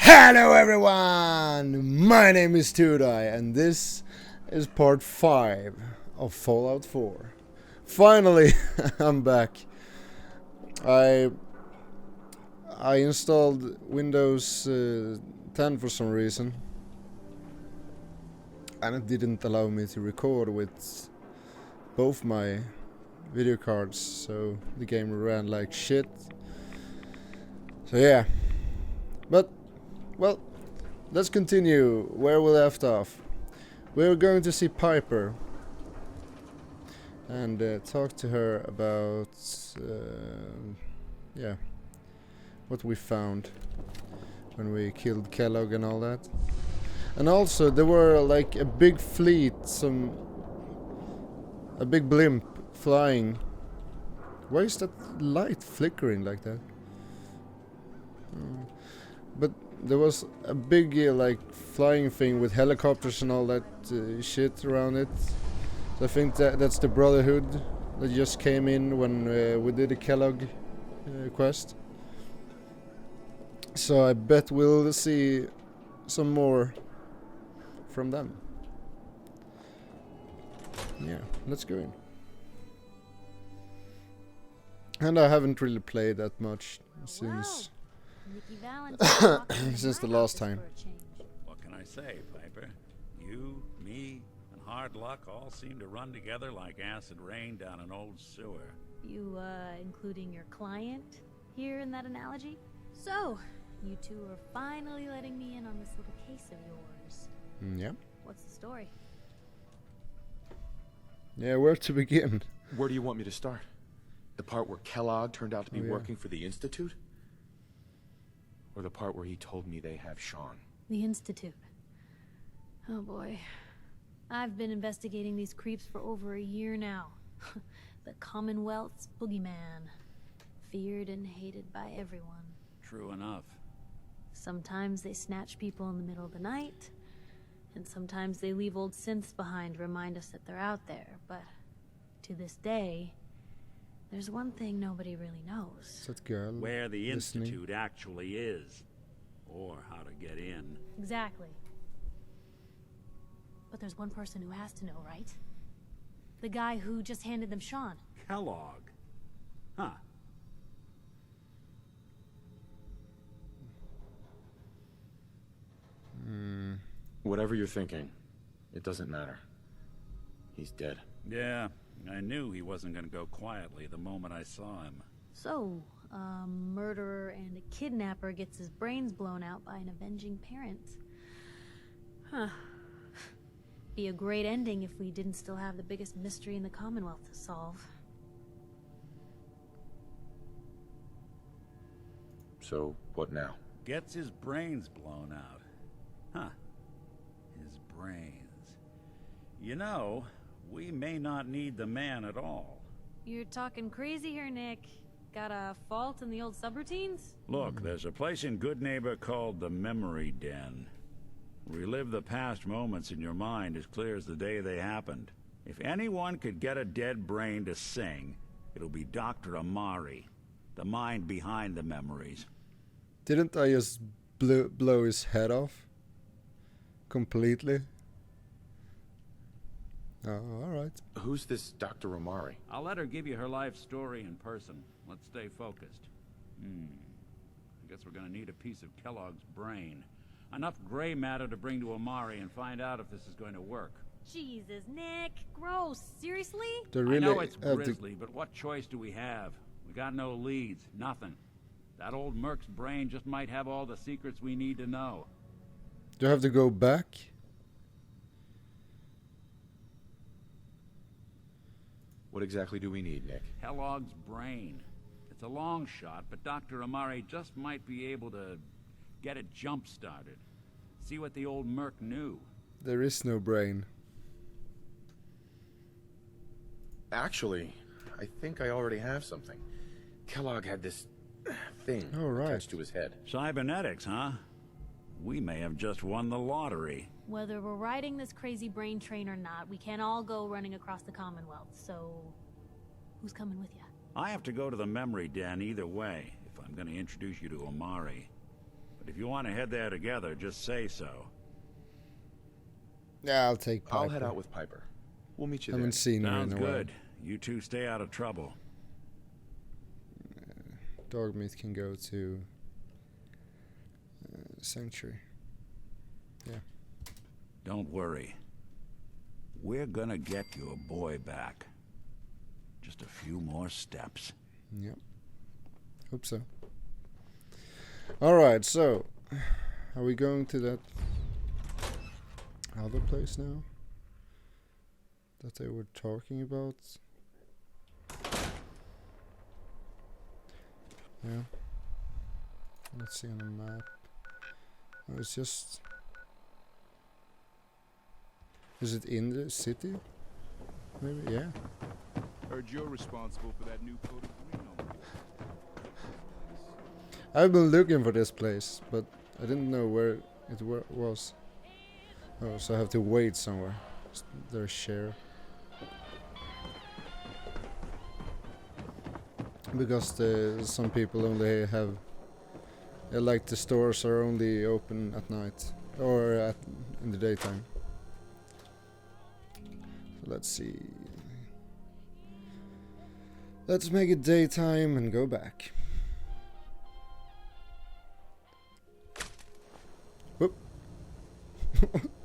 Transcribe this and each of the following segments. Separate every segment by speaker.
Speaker 1: Hello everyone! My name is Tudai and this is part 5 of Fallout 4. Finally, I'm back. I installed Windows 10 for some reason, and it didn't allow me to record with both my video cards, so the game ran like shit. So yeah, but well, let's continue where we left off. We're going to see Piper and talk to her about yeah, what we found when we killed Kellogg and all that. And also there were like a big fleet, a big blimp flying. Why is that light flickering like that? But there was a big like flying thing with helicopters and all that shit around it. So I think that's the Brotherhood that just came in when we did the Kellogg quest. So I bet we'll see some more from them. Yeah, let's go in. And I haven't really played that much since since the last time.
Speaker 2: What can I say, Piper? You, me, and hard luck all seem to run together like acid rain down an old sewer.
Speaker 3: You, including your client here in that analogy? So, you two are finally letting me in on this little case of yours.
Speaker 1: Yeah.
Speaker 3: What's the story?
Speaker 1: Yeah, where to begin?
Speaker 4: Where do you want me to start? The part where Kellogg turned out to be working for the Institute? Or the part where he told me they have Sean?
Speaker 3: The Institute. Oh boy. I've been investigating these creeps for over a year now. The Commonwealth's boogeyman. Feared and hated by everyone.
Speaker 2: True enough.
Speaker 3: Sometimes they snatch people in the middle of the night, and sometimes they leave old synths behind to remind us that they're out there, but to this day, there's one thing nobody really knows.
Speaker 1: That girl
Speaker 2: where the
Speaker 1: listening.
Speaker 2: Institute actually is. Or how to get in.
Speaker 3: Exactly. But there's one person who has to know, right? The guy who just handed them Sean.
Speaker 2: Kellogg. Huh.
Speaker 4: Whatever you're thinking, it doesn't matter. He's dead.
Speaker 2: Yeah, I knew he wasn't gonna go quietly the moment I saw him.
Speaker 3: So, a murderer and a kidnapper gets his brains blown out by an avenging parent. Huh. Be a great ending if we didn't still have the biggest mystery in the Commonwealth to solve.
Speaker 4: So, what now?
Speaker 2: Gets his brains blown out. Huh. His brains. You know, we may not need the man at all.
Speaker 3: You're talking crazy here, Nick. Got a fault in the old subroutines?
Speaker 2: Look, there's a place in Good Neighbor called the Memory Den. Relive the past moments in your mind as clear as the day they happened. If anyone could get a dead brain to sing, it'll be Dr. Amari, the mind behind the memories.
Speaker 1: Didn't I just blow his head off? Completely? Oh, alright.
Speaker 4: Who's this Dr. Amari?
Speaker 2: I'll let her give you her life story in person. Let's stay focused. I guess we're gonna need a piece of Kellogg's brain. Enough gray matter to bring to Amari and find out if this is going to work.
Speaker 3: Jesus, Nick. Gross. Seriously?
Speaker 1: They
Speaker 2: I
Speaker 1: really
Speaker 2: know it's
Speaker 1: have to-
Speaker 2: grisly, but what choice do we have? We got no leads, nothing. That old Merc's brain just might have all the secrets we need to know.
Speaker 1: Do you have to go back?
Speaker 4: What exactly do we need, Nick?
Speaker 2: Kellogg's brain. It's a long shot, but Dr. Amari just might be able to get it jump-started. See what the old Merc knew.
Speaker 1: There is no brain.
Speaker 4: Actually, I think I already have something. Kellogg had this thing attached to his head.
Speaker 2: Cybernetics, huh? We may have just won the lottery.
Speaker 3: Whether we're riding this crazy brain train or not, we can't all go running across the Commonwealth, so... who's coming with you?
Speaker 2: I have to go to the Memory Den either way, if I'm going to introduce you to Amari. But if you want to head there together, just say so.
Speaker 1: Yeah, I'll take Piper.
Speaker 4: I'll head out with Piper. We'll meet you there.
Speaker 1: Haven't seen her
Speaker 2: Sounds
Speaker 1: in a while.
Speaker 2: good. You two stay out of trouble.
Speaker 1: Dogmeat can go to Sanctuary. Yeah.
Speaker 2: Don't worry. We're gonna get your boy back. Just a few more steps.
Speaker 1: Yep. Hope so. Alright, so are we going to that other place now that they were talking about? Yeah. Let's see on the map. Oh, it's just... Is it in the city? Maybe, yeah.
Speaker 5: Heard you're responsible for that new coat of green on the
Speaker 1: I've been looking for this place, but I didn't know where it was. Oh, so I have to wait somewhere. Their share. Because some people only have... like the stores are only open at night. Or in the daytime. So let's see. Let's make it daytime and go back. Whoop.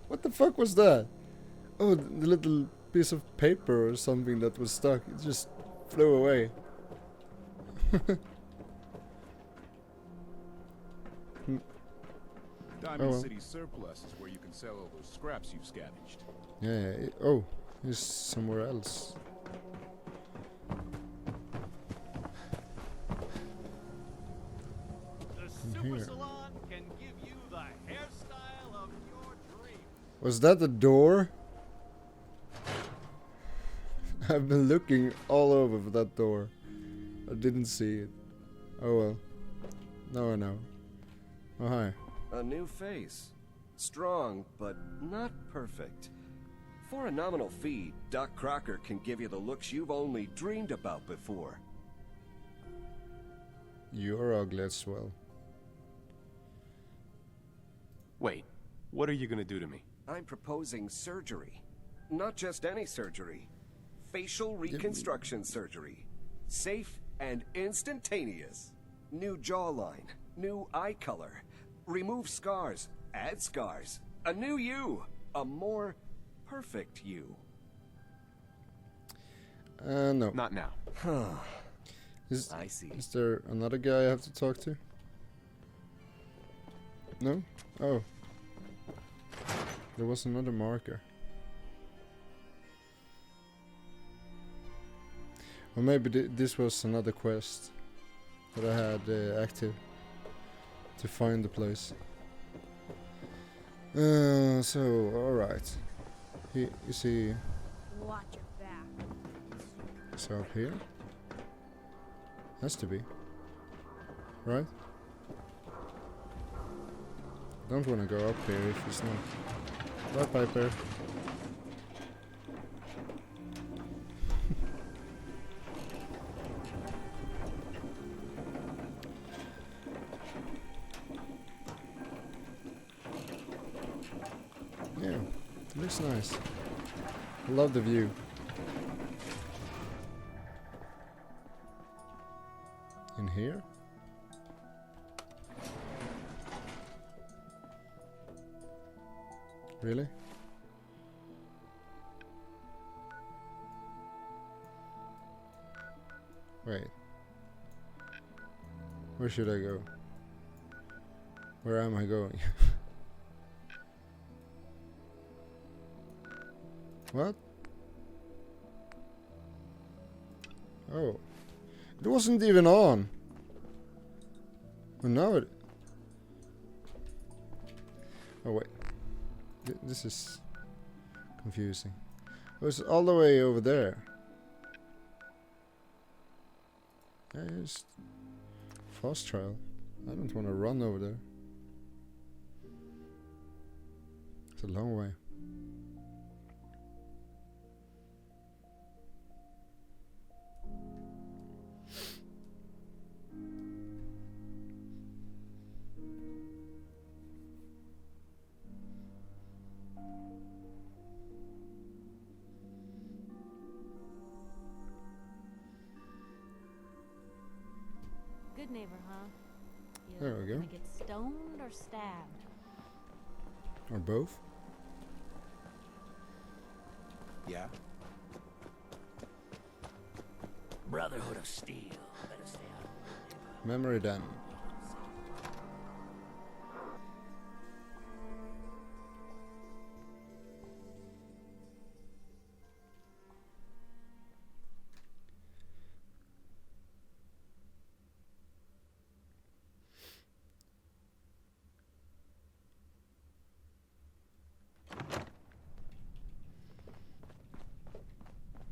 Speaker 1: What the fuck was that? Oh, the little piece of paper or something that was stuck. It just flew away.
Speaker 5: Diamond
Speaker 1: Oh, well.
Speaker 5: City surplus is where you can sell all those scraps you've scavenged.
Speaker 1: Yeah, oh, he's somewhere else.
Speaker 6: The
Speaker 1: In
Speaker 6: Super
Speaker 1: here.
Speaker 6: Salon can give you the hairstyle of your dreams.
Speaker 1: Was that the door? I've been looking all over for that door. I didn't see it. Oh well. Now I know. Oh hi.
Speaker 7: A new face. Strong, but not perfect. For a nominal fee, Doc Crocker can give you the looks you've only dreamed about before.
Speaker 1: You're ugly as well.
Speaker 4: Wait, what are you gonna do to me?
Speaker 7: I'm proposing surgery. Not just any surgery. Facial reconstruction surgery. Safe and instantaneous. New jawline. New eye color. Remove scars. Add scars. A new you. A more perfect you.
Speaker 1: No.
Speaker 4: Not now.
Speaker 1: Is,
Speaker 7: I see.
Speaker 1: is there another guy I have to talk to? No? Oh. There was another marker. Or maybe this was another quest that I had active to find the place. So, alright. Is he...
Speaker 3: Watch your back.
Speaker 1: So up here? Has to be. Right? Don't wanna go up here if it's not. Bye, Piper. Yeah, it looks nice. I love the view. In here? Really? Wait. Where should I go? Where am I going? What? Oh. It wasn't even on. Oh, now it... Oh, wait. This is confusing. It was all the way over there. Yeah, just fast trial. I don't want to run over there. It's a long way.
Speaker 3: good neighbor, huh?
Speaker 1: There we go.
Speaker 3: Gonna get stoned or stabbed?
Speaker 1: Or both.
Speaker 4: Yeah?
Speaker 6: Brotherhood of Steel. Better stay out of the neighborhood.
Speaker 1: Memory Den.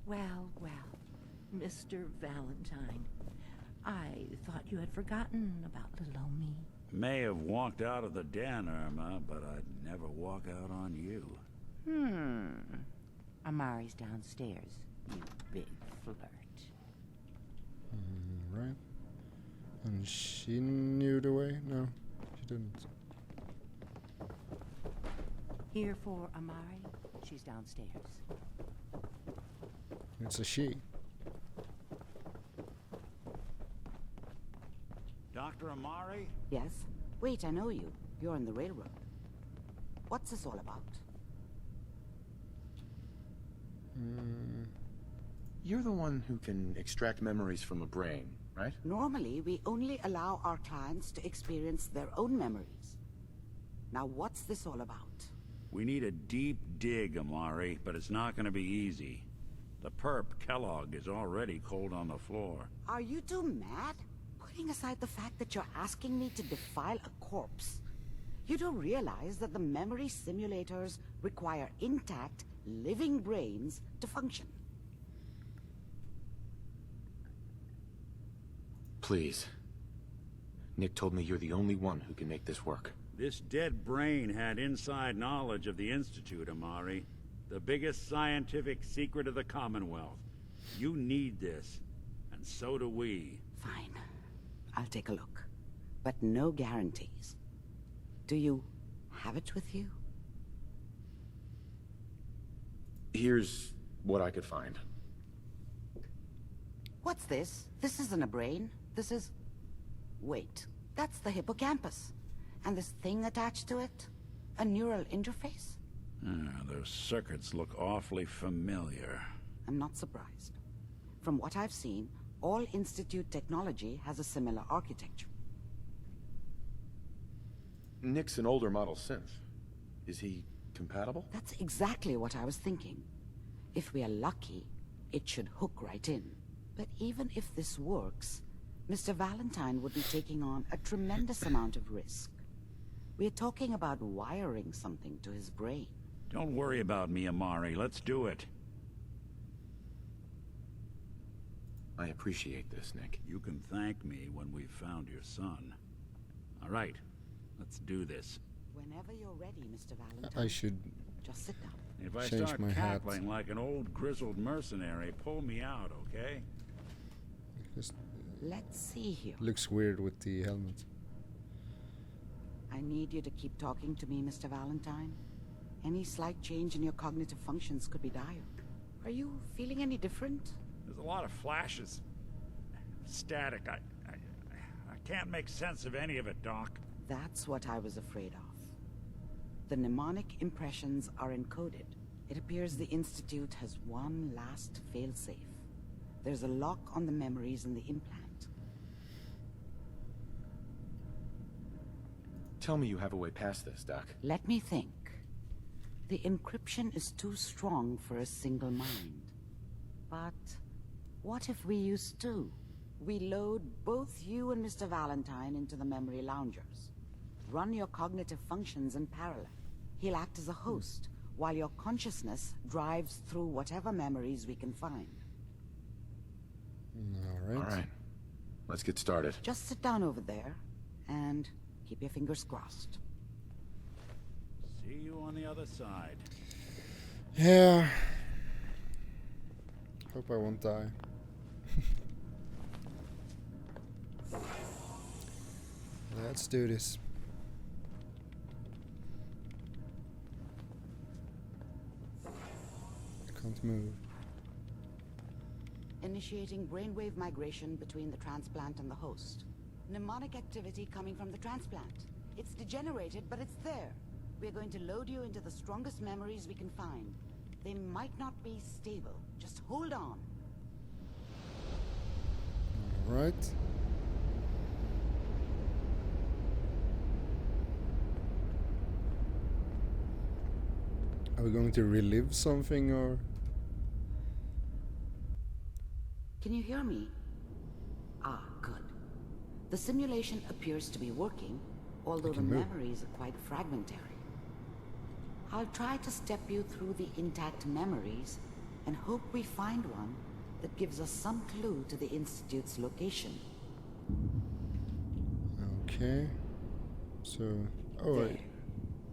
Speaker 8: Well, well, Mr. Valentine, I thought you had forgotten about little old me.
Speaker 2: May have walked out of the den, Irma, but I'd never walk out on you.
Speaker 8: Amari's downstairs, you big flirt.
Speaker 1: Right. And she knew the way? No, she didn't.
Speaker 8: Here for Amari, she's downstairs.
Speaker 1: It's a she.
Speaker 2: Dr. Amari?
Speaker 9: Yes? Wait, I know you. You're on the railroad. What's this all about?
Speaker 4: You're the one who can extract memories from a brain, right?
Speaker 9: Normally, we only allow our clients to experience their own memories. Now, what's this all about?
Speaker 2: We need a deep dig, Amari, but it's not gonna be easy. The perp, Kellogg, is already cold on the floor.
Speaker 9: Are you two mad? Putting aside the fact that you're asking me to defile a corpse, you don't realize that the memory simulators require intact, living brains to function.
Speaker 4: Please. Nick told me you're the only one who can make this work.
Speaker 2: This dead brain had inside knowledge of the Institute, Amari. The biggest scientific secret of the Commonwealth. You need this, and so do we.
Speaker 9: Fine. I'll take a look. But no guarantees. Do you have it with you?
Speaker 4: Here's what I could find.
Speaker 9: What's this? This isn't a brain. This is... Wait. That's the hippocampus. And this thing attached to it? A neural interface?
Speaker 2: Those circuits look awfully familiar.
Speaker 9: I'm not surprised. From what I've seen, all Institute technology has a similar architecture.
Speaker 4: Nick's an older model synth. Is he compatible?
Speaker 9: That's exactly what I was thinking. If we are lucky, it should hook right in. But even if this works, Mr. Valentine would be taking on a tremendous amount of risk. We're talking about wiring something to his brain.
Speaker 2: Don't worry about me, Amari. Let's do it.
Speaker 4: I appreciate this, Nick.
Speaker 2: You can thank me when we've found your son. All right, let's do this.
Speaker 9: Whenever you're ready, Mr. Valentine.
Speaker 1: I should
Speaker 9: Just sit down.
Speaker 2: If I
Speaker 1: change
Speaker 2: start
Speaker 1: my hat.
Speaker 2: cackling like an old grizzled mercenary, pull me out, okay?
Speaker 1: just
Speaker 9: Let's see here.
Speaker 1: looks weird with the helmet.
Speaker 9: I need you to keep talking to me, Mr. Valentine. Any slight change in your cognitive functions could be dire. Are you feeling any different?
Speaker 2: There's a lot of flashes. Static. I can't make sense of any of it, Doc.
Speaker 9: That's what I was afraid of. The mnemonic impressions are encoded. It appears the Institute has one last failsafe. There's a lock on the memories in the implant.
Speaker 4: Tell me you have a way past this, Doc.
Speaker 9: Let me think. The encryption is too strong for a single mind. But what if we use two? We load both you and Mr. Valentine into the memory loungers. Run your cognitive functions in parallel. He'll act as a host, while your consciousness drives through whatever memories we can find.
Speaker 1: All
Speaker 4: All right. Let's get started.
Speaker 9: Just sit down over there, and keep your fingers crossed.
Speaker 2: See you on the other side.
Speaker 1: Yeah. Hope I won't die. Let's do this. I can't move.
Speaker 9: Initiating brainwave migration between the transplant and the host. Mnemonic activity coming from the transplant. It's degenerated, but it's there. We're going to load you into the strongest memories we can find. They might not be stable. Just hold on.
Speaker 1: All right. Are we going to relive something, or?
Speaker 9: Can you hear me? Ah, good. The simulation appears to be working, although the memories are quite fragmentary. I'll try to step you through the intact memories and hope we find one that gives us some clue to the Institute's location.
Speaker 1: Okay. So, oh
Speaker 9: There.
Speaker 1: wait.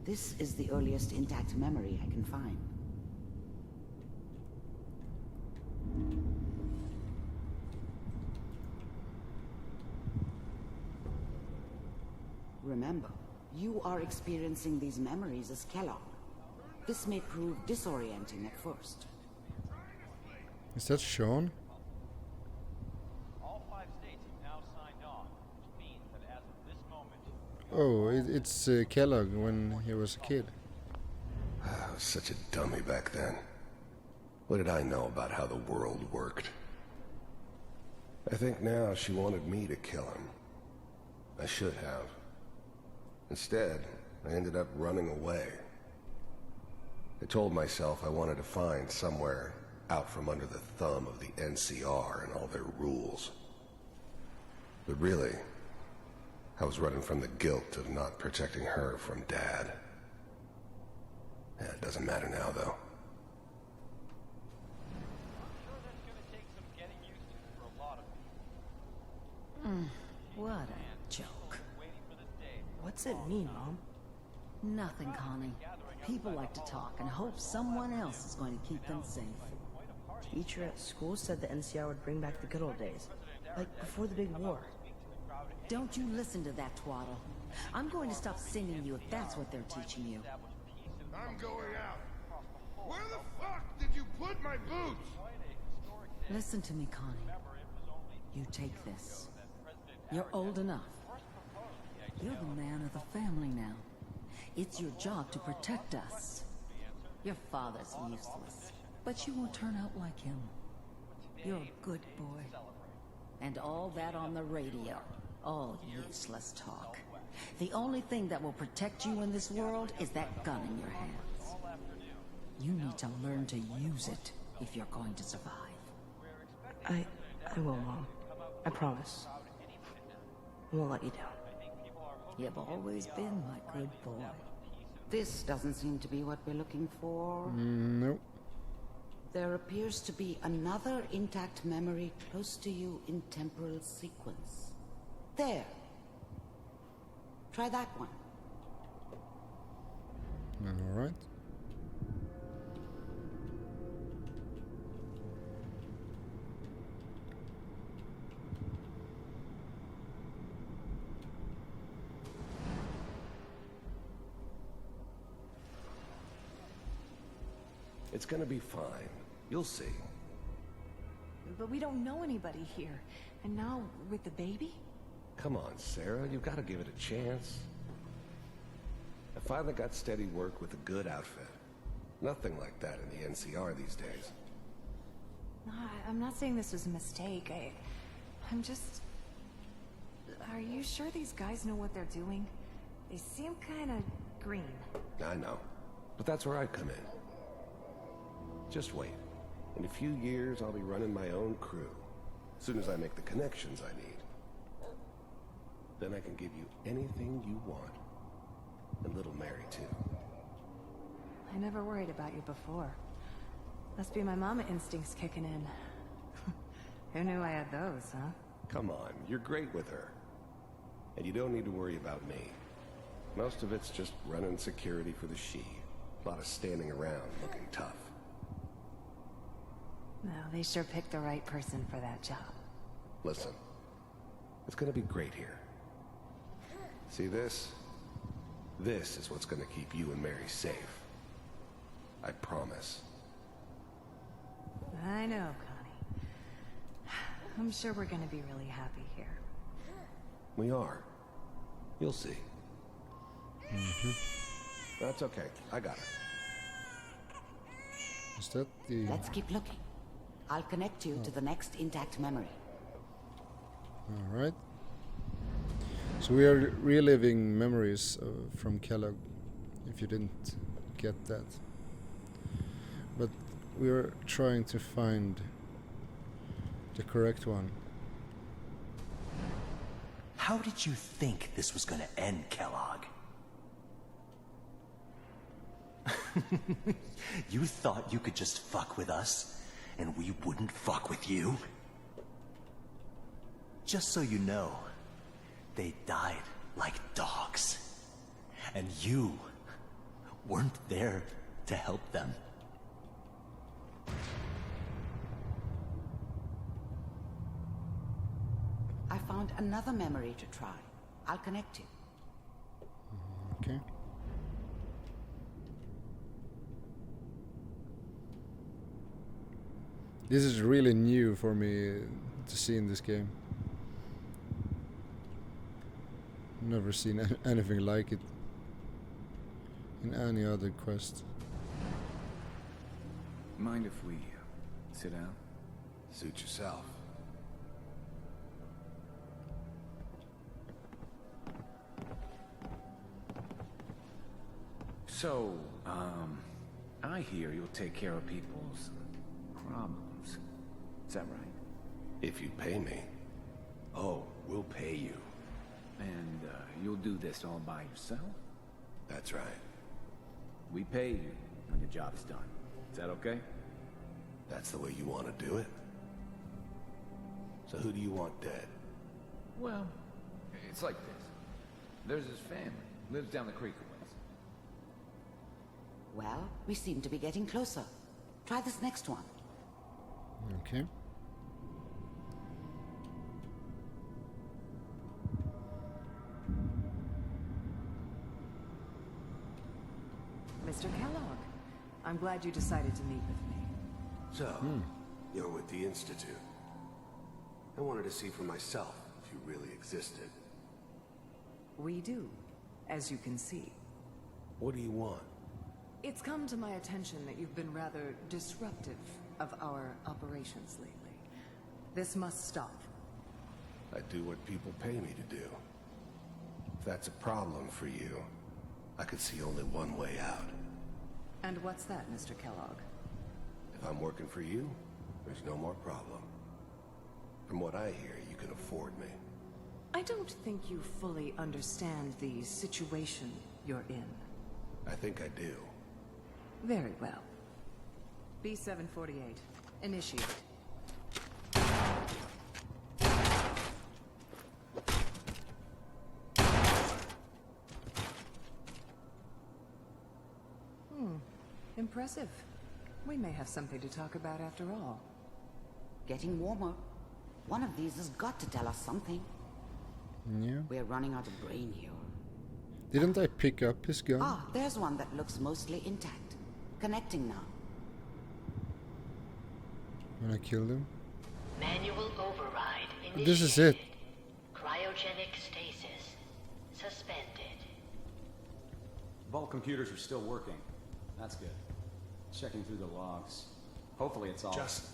Speaker 9: This is the earliest intact memory I can find. Remember, you are experiencing these memories as Kellogg. This may prove disorienting at first.
Speaker 1: Is that Sean?
Speaker 10: All 5 states have now signed on, which means that as of this moment...
Speaker 1: Oh, it's Kellogg when he was a kid.
Speaker 7: I was such a dummy back then. What did I know about how the world worked? I think now she wanted me to kill him. I should have. Instead, I ended up running away. I told myself I wanted to find somewhere out from under the thumb of the NCR and all their rules. But really, I was running from the guilt of not protecting her from Dad. Yeah, it doesn't matter now, though.
Speaker 10: I'm sure that's gonna take some getting used to for a lot of people.
Speaker 8: What a joke.
Speaker 10: Waiting for this day.
Speaker 11: What's it mean, Mom?
Speaker 8: Nothing, Connie. People like to talk and hope someone else is going to keep them safe.
Speaker 11: Teacher at school said the NCR would bring back the good old days. Like before the big war.
Speaker 8: Don't you listen to that twaddle. I'm going to stop singing you if that's what they're teaching you.
Speaker 5: I'm going out. Where the fuck did you put my boots?
Speaker 8: Listen to me, Connie. You take this. You're old enough. You're the man of the family now. It's your job to protect us. Your father's useless, but you won't turn out like him. You're a good boy. And all that on the radio, all useless talk. The only thing that will protect you in this world is that gun in your hands. You need to learn to use it if you're going to survive.
Speaker 11: I will, Mom. I promise. I won't let you down.
Speaker 8: You've always been my good boy.
Speaker 9: This doesn't seem to be what we're looking for.
Speaker 1: Nope.
Speaker 9: There appears to be another intact memory close to you in temporal sequence. There. Try that one.
Speaker 1: All right.
Speaker 7: It's gonna be fine. You'll see.
Speaker 12: But we don't know anybody here. And now, with the baby?
Speaker 7: Come on, Sarah. You've got to give it a chance. I finally got steady work with a good outfit. Nothing like that in the NCR these days.
Speaker 12: No, I'm not saying this was a mistake. I'm just... Are you sure these guys know what they're doing? They seem kind of green.
Speaker 7: I know. But that's where I come in. Just wait. In a few years, I'll be running my own crew. As soon as I make the connections I need. Then I can give you anything you want. And little Mary, too.
Speaker 12: I never worried about you before. Must be my mama instincts kicking in. Who knew I had those, huh?
Speaker 7: Come on, you're great with her. And you don't need to worry about me. Most of it's just running security for the she. A lot of standing around looking tough.
Speaker 12: No, they sure picked the right person for that job.
Speaker 7: Listen, it's gonna be great here. See this? This is what's gonna keep you and Mary safe. I promise.
Speaker 12: I know, Connie. I'm sure we're gonna be really happy here.
Speaker 7: We are. You'll see. That's okay. I got it.
Speaker 1: Is that the...
Speaker 9: Let's keep looking. I'll connect you to the next intact memory.
Speaker 1: Alright. So we are reliving memories from Kellogg, if you didn't get that. But we are trying to find the correct one.
Speaker 6: How did you think this was gonna end, Kellogg? You thought you could just fuck with us, and we wouldn't fuck with you? Just so you know, they died like dogs. And you weren't there to help them.
Speaker 9: I found another memory to try. I'll connect you.
Speaker 1: Okay. This is really new for me to see in this game. Never seen anything like it in any other quest.
Speaker 4: Mind if we sit down?
Speaker 7: Suit yourself.
Speaker 4: So, I hear you'll take care of people's problems. Is that right?
Speaker 7: If you pay me. Oh, we'll pay you.
Speaker 4: And, you'll do this all by yourself?
Speaker 7: That's right.
Speaker 4: We pay you when the job is done. Is that okay?
Speaker 7: That's the way you want to do it. So who do you want dead?
Speaker 4: Well, it's like this. There's his family. Lives down the creek a ways.
Speaker 9: Well, we seem to be getting closer. Try this next one.
Speaker 1: Okay.
Speaker 13: Mr. Kellogg, I'm glad you decided to meet with me.
Speaker 7: So, you're with the Institute. I wanted to see for myself if you really existed.
Speaker 13: We do, as you can see.
Speaker 7: What do you want?
Speaker 13: It's come to my attention that you've been rather disruptive of our operations lately. This must stop.
Speaker 7: I do what people pay me to do. If that's a problem for you, I could see only one way out.
Speaker 13: And what's that, Mr. Kellogg?
Speaker 7: If I'm working for you, there's no more problem. From what I hear, you can afford me.
Speaker 13: I don't think you fully understand the situation you're in.
Speaker 7: I think I do.
Speaker 13: Very well. B-748, initiate. Impressive. We may have something to talk about after all.
Speaker 9: Getting warmer. One of these has got to tell us something.
Speaker 1: Yeah.
Speaker 9: We're running out of brain here.
Speaker 1: Didn't I pick up his gun?
Speaker 9: Ah, there's one that looks mostly intact. Connecting now.
Speaker 1: When I killed him?
Speaker 14: Manual override initiated.
Speaker 1: This is it.
Speaker 14: Cryogenic stasis suspended.
Speaker 15: Vault computers are still working. That's good. Checking through the logs. Hopefully it's all...
Speaker 7: Just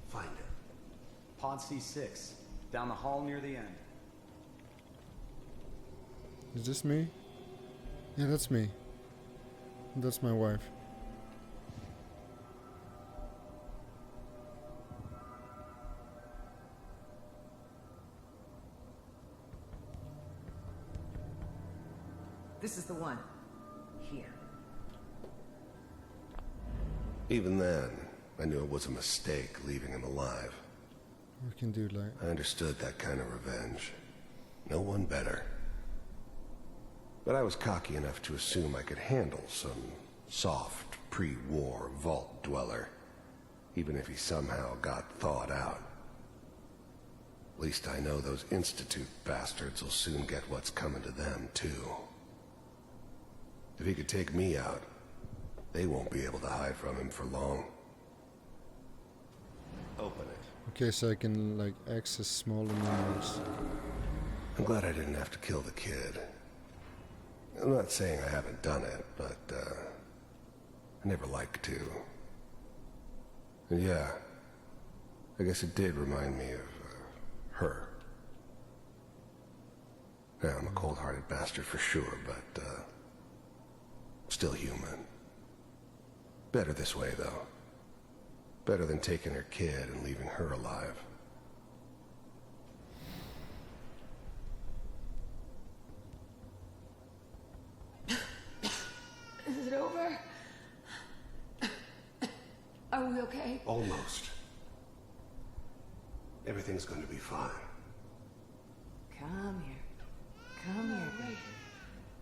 Speaker 7: find it.
Speaker 15: Pod C6. Down the hall near the end.
Speaker 1: Is this me? Yeah, that's me. That's my wife.
Speaker 13: This is the one. Here.
Speaker 7: Even then, I knew it was a mistake leaving him alive.
Speaker 1: We can do like...
Speaker 7: I understood that kind of revenge. No one better. But I was cocky enough to assume I could handle some soft, pre-war vault dweller, even if he somehow got thawed out. At least I know those Institute bastards will soon get what's coming to them, too. If he could take me out, they won't be able to hide from him for long. Open it.
Speaker 1: Okay, so I can like access smaller memories.
Speaker 16: I'm glad I didn't have to kill the kid. I'm not saying I haven't done it, but, I never liked to. And yeah, I guess it did remind me of, her. Yeah, I'm a cold-hearted bastard for sure, but, still human. Better this way, though. Better than taking her kid and leaving her alive.
Speaker 13: Is it over? Are we okay?
Speaker 16: Almost. Everything's going to be fine.
Speaker 13: Come here. Come here, baby.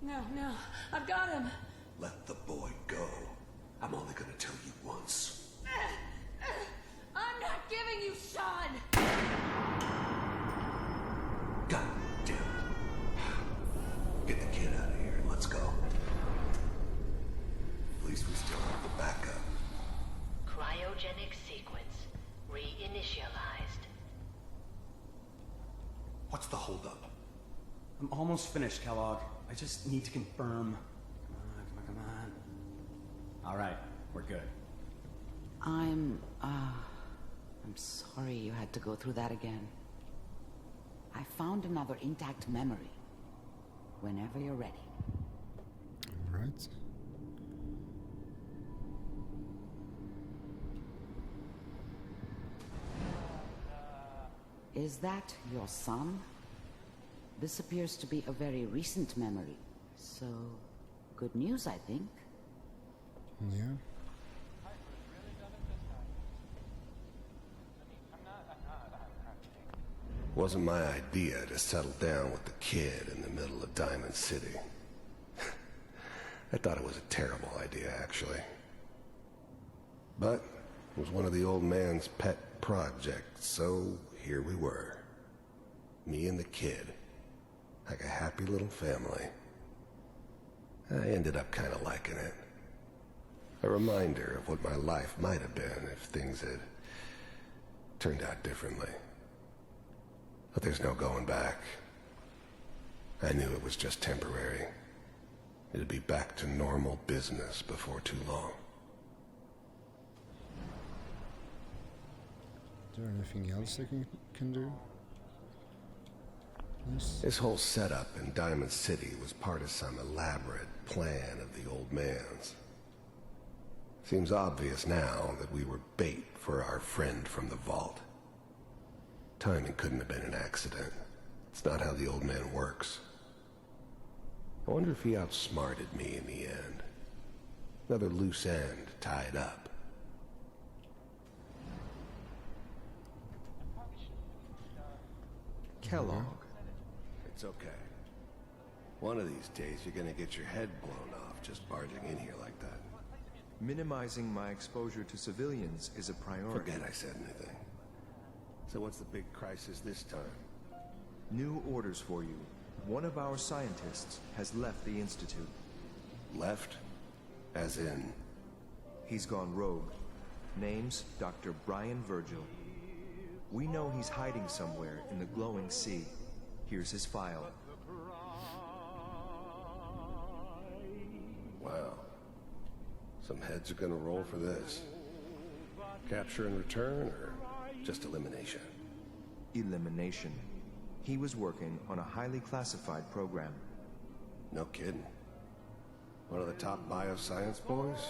Speaker 13: No, no. I've got him.
Speaker 16: Let the boy go. I'm only going to tell you once.
Speaker 13: I'm not giving you Sean!
Speaker 16: God damn it. Get the kid out of here and let's go. At least we still have the backup.
Speaker 14: Cryogenic sequence reinitialized.
Speaker 16: What's the holdup?
Speaker 15: I'm almost finished, Kellogg. I just need to confirm. Come on. All right, we're good.
Speaker 9: I'm sorry you had to go through that again. I found another intact memory. Whenever you're ready.
Speaker 1: All right.
Speaker 9: Is that your son? This appears to be a very recent memory. So, good news, I think.
Speaker 1: Yeah.
Speaker 16: Wasn't my idea to settle down with the kid in the middle of Diamond City. I thought it was a terrible idea, actually. But it was one of the old man's pet projects, so here we were. Me and the kid. Like a happy little family. I ended up kind of liking it. A reminder of what my life might have been if things had turned out differently. But there's no going back. I knew it was just temporary. It'd be back to normal business before too long.
Speaker 1: Is there anything else I can do? Yes.
Speaker 16: This whole setup in Diamond City was part of some elaborate plan of the old man's. Seems obvious now that we were bait for our friend from the vault. Timing couldn't have been an accident. It's not how the old man works. I wonder if he outsmarted me in the end. Another loose end tied up.
Speaker 7: Kellogg.
Speaker 16: It's okay. One of these days you're gonna get your head blown off just barging in here like that.
Speaker 7: Minimizing my exposure to civilians is a priority.
Speaker 16: Forget I said anything. So what's the big crisis this time?
Speaker 7: New orders for you. One of our scientists has left the Institute.
Speaker 16: Left? As in?
Speaker 7: He's gone rogue. Name's Dr. Brian Virgil. We know he's hiding somewhere in the glowing sea. Here's his file.
Speaker 16: Wow. Some heads are gonna roll for this. Capture and return, or just elimination?
Speaker 7: Elimination. He was working on a highly classified program.
Speaker 16: No kidding. One of the top bioscience boys?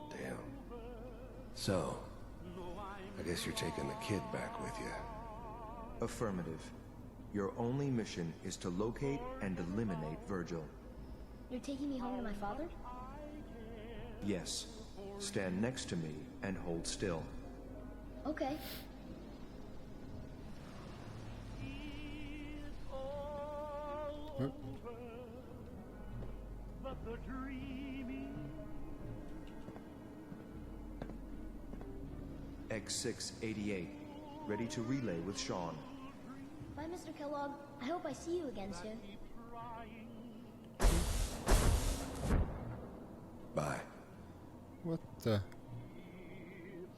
Speaker 16: Damn. So, I guess you're taking the kid back with you.
Speaker 7: Affirmative. Your only mission is to locate and eliminate Virgil.
Speaker 17: You're taking me home to my father?
Speaker 7: Yes. Stand next to me and hold still.
Speaker 17: Okay.
Speaker 7: X688. Ready to relay with Sean.
Speaker 17: Bye, Mr. Kellogg. I hope I see you again soon.
Speaker 16: Bye.
Speaker 1: What the?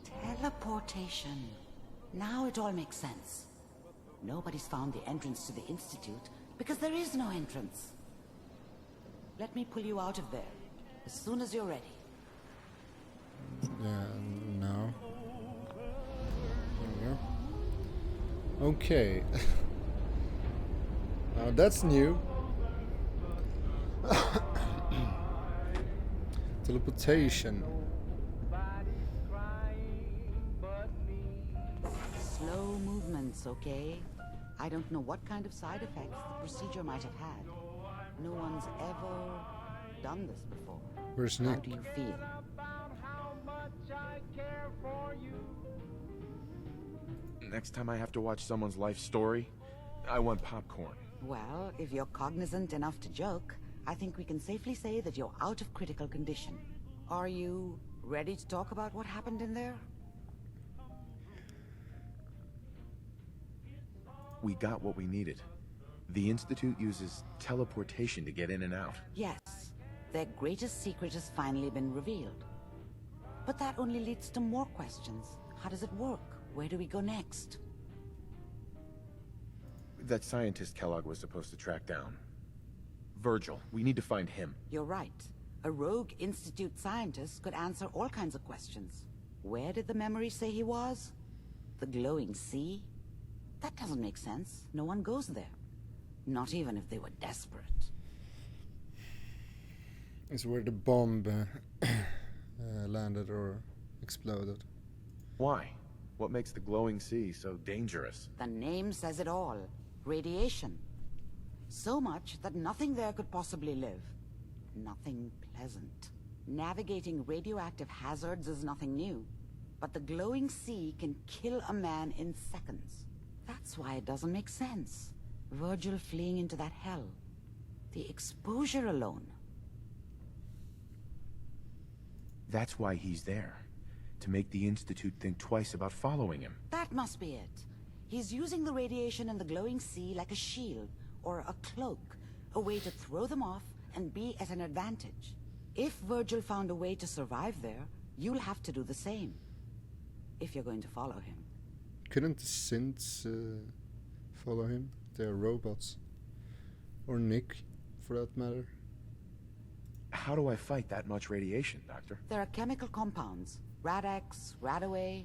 Speaker 9: Teleportation. Now it all makes sense. Nobody's found the entrance to the Institute, Because there is no entrance. Let me pull you out of there as soon as you're ready.
Speaker 1: Yeah, no. There we go. Okay. Now that's new. Teleportation.
Speaker 9: Slow movements, okay? I don't know what kind of side effects the procedure might have had. No one's ever done this before.
Speaker 1: Where's
Speaker 9: How
Speaker 1: Nick?
Speaker 9: do you feel?
Speaker 4: Next time I have to watch someone's life story, I want popcorn.
Speaker 9: Well, if you're cognizant enough to joke, I think we can safely say that you're out of critical condition. Are you ready to talk about what happened in there?
Speaker 4: We got what we needed. The Institute uses teleportation to get in and out.
Speaker 9: Yes, their greatest secret has finally been revealed. But that only leads to more questions. How does it work? Where do we go next?
Speaker 4: That scientist Kellogg was supposed to track down. Virgil, we need to find him.
Speaker 9: You're right. A rogue Institute scientist could answer all kinds of questions. Where did the memory say he was? The glowing sea? That doesn't make sense. No one goes there. Not even if they were desperate.
Speaker 1: Is where the bomb landed or exploded.
Speaker 4: Why? What makes the glowing sea so dangerous?
Speaker 9: The name says it all. Radiation. So much that nothing there could possibly live. Nothing pleasant. Navigating radioactive hazards is nothing new. But the glowing sea can kill a man in seconds. That's why it doesn't make sense. Virgil fleeing into that hell. The exposure alone.
Speaker 4: That's why he's there. To make the Institute think twice about following him.
Speaker 9: That must be it. He's using the radiation in the glowing sea like a shield, or a cloak, a way to throw them off and be at an advantage. If Virgil found a way to survive there, you'll have to do the same. If you're going to follow him.
Speaker 1: Couldn't the synths follow him? They're robots. Or Nick, for that matter.
Speaker 4: How do I fight that much radiation, Doctor?
Speaker 9: There are chemical compounds. Rad-X, Radaway.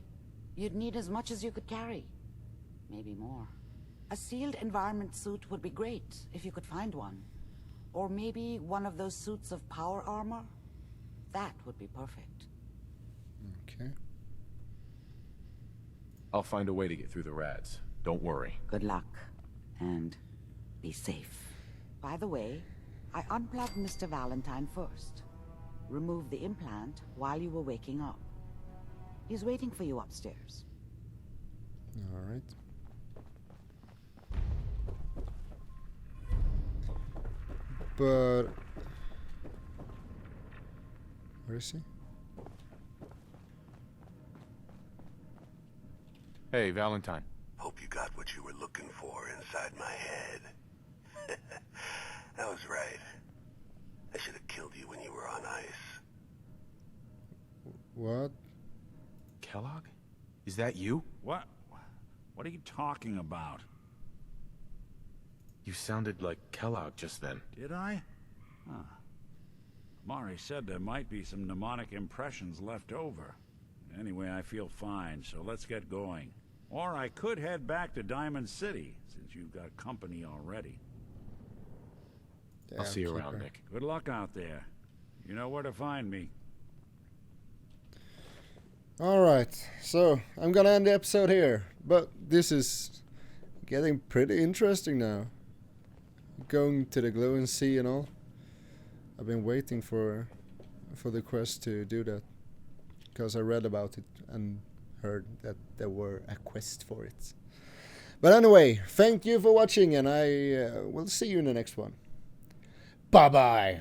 Speaker 9: You'd need as much as you could carry. Maybe more. A sealed environment suit would be great, if you could find one. Or maybe one of those suits of power armor. That would be perfect.
Speaker 1: Okay.
Speaker 4: I'll find a way to get through the rads. Don't worry.
Speaker 9: Good luck. And be safe. By the way, I unplugged Mr. Valentine first. Removed the implant while you were waking up. He's waiting for you upstairs.
Speaker 1: All right. But where is he?
Speaker 4: Hey, Valentine.
Speaker 16: Hope you got what you were looking for inside my head. That was right. I should have killed you when you were on ice.
Speaker 1: What?
Speaker 4: Kellogg? Is that you?
Speaker 2: What? What are you talking about?
Speaker 4: You sounded like Kellogg just then.
Speaker 2: Did I? Huh. Mari said there might be some mnemonic impressions left over. Anyway, I feel fine, so let's get going. Or I could head back to Diamond City, since you've got company already.
Speaker 4: I'll see you around, Nick.
Speaker 2: Good luck out there. You know where to find me.
Speaker 1: Alright, so I'm gonna end the episode here. But this is getting pretty interesting now. Going to the glowing sea and all. I've been waiting for the quest to do that. Because I read about it and heard that there were a quest for it. But anyway, thank you for watching and I will see you in the next one. Bye bye.